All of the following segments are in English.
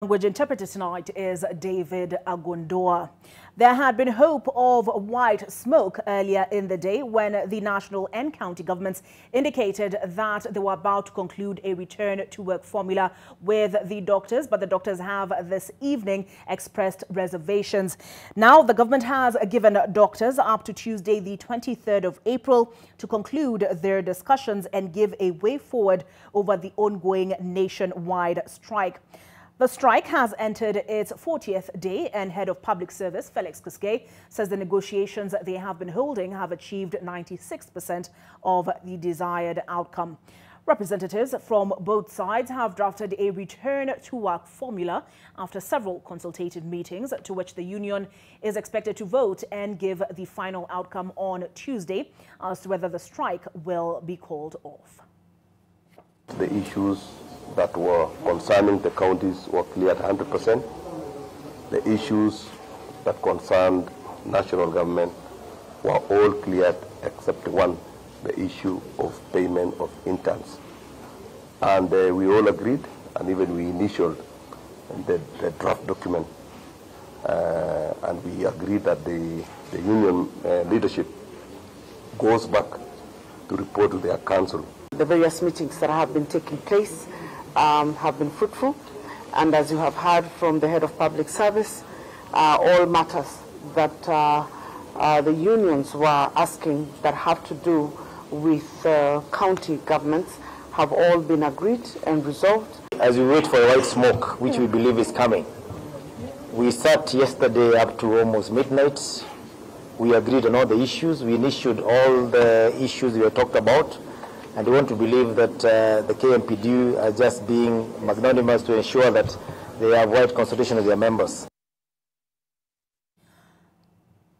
Language interpreter tonight is David Agundoa. There had been hope of white smoke earlier in the day when the national and county governments indicated that they were about to conclude a return to work formula with the doctors, but the doctors have this evening expressed reservations. Now the government has given doctors up to Tuesday the 23rd of April to conclude their discussions and give a way forward over the ongoing nationwide strike. The strike has entered its 40th day, and Head of Public Service Felix Koskei says the negotiations they have been holding have achieved 96% of the desired outcome. Representatives from both sides have drafted a return to work formula after several consultative meetings, to which the union is expected to vote and give the final outcome on Tuesday as to whether the strike will be called off. The issues that were concerning the counties were cleared 100%. The issues that concerned national government were all cleared except one, the issue of payment of interns. And we all agreed, and even we initialed the draft document. And we agreed that the union leadership goes back to report to their council. The various meetings that have been taking place have been fruitful, and as you have heard from the Head of Public Service, all matters that the unions were asking that have to do with county governments have all been agreed and resolved. As we wait for white smoke, which we believe is coming, we sat yesterday up to almost midnight. We agreed on all the issues. We initiated all the issues we were talked about. And we want to believe that the KMPDU are just being magnanimous to ensure that they have wide consultation with their members.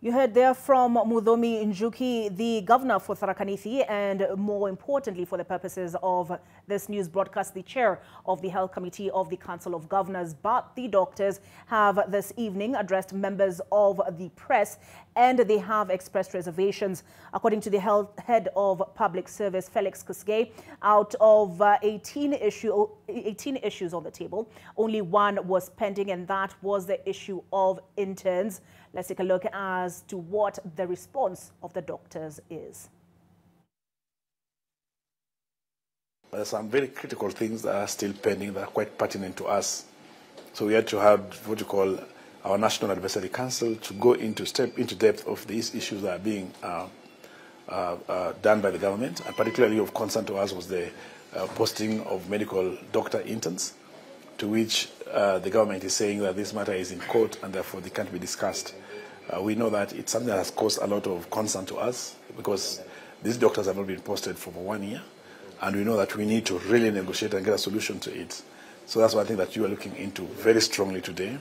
You heard there from Muthomi Njuki, the governor for Tharaka Nithi, and more importantly, for the purposes of this news broadcast, the chair of the Health Committee of the Council of Governors. But the doctors have this evening addressed members of the press, and they have expressed reservations. According to the head of Public Service, Felix Koskei, out of 18 issues on the table, only one was pending, and that was the issue of interns. Let's take a look as to what the response of the doctors is. There are some very critical things that are still pending that are quite pertinent to us. So we had to have what you call our National Advisory Council to go step into depth of these issues that are being done by the government, and particularly of concern to us was the posting of medical doctor interns, to which the government is saying that this matter is in court and therefore they can't be discussed. We know that it's something that has caused a lot of concern to us because these doctors have not been posted for 1 year, and we know that we need to really negotiate and get a solution to it. So that's one thing that you are looking into very strongly today.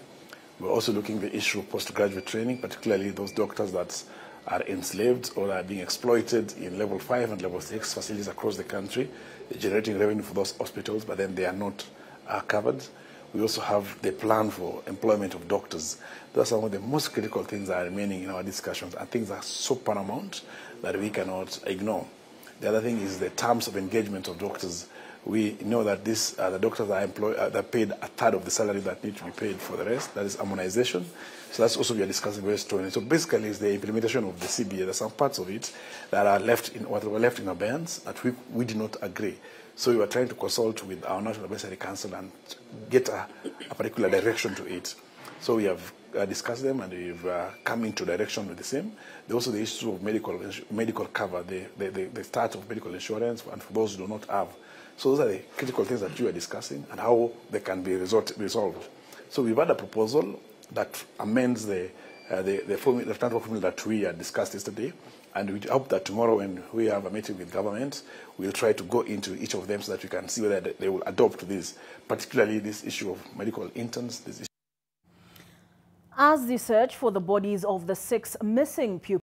We're also looking at the issue of postgraduate training, particularly those doctors that are enslaved or are being exploited in level 5 and level 6 facilities across the country, generating revenue for those hospitals, but then they are not covered. We also have the plan for employment of doctors. Those are some of the most critical things that are remaining in our discussions, and things are so paramount that we cannot ignore. The other thing is the terms of engagement of doctors. We know that the doctors are paid a third of the salary that need to be paid for the rest. That is harmonization. So that's also we are discussing very strongly. So basically, it's the implementation of the CBA. There are some parts of it that are left in abeyance that we did not agree. So we were trying to consult with our National Advisory Council and get a particular direction to it. So we have discussed them, and we've come into direction with the same. There's also the issue of medical cover, the start of medical insurance, and for those who do not have. So those are the critical things that you are discussing and how they can be resolved. So we've had a proposal that amends the formula that we had discussed yesterday, and we hope that tomorrow when we have a meeting with government, we'll try to go into each of them so that we can see whether they will adopt this, particularly this issue of medical interns. As the search for the bodies of the 6 missing pupils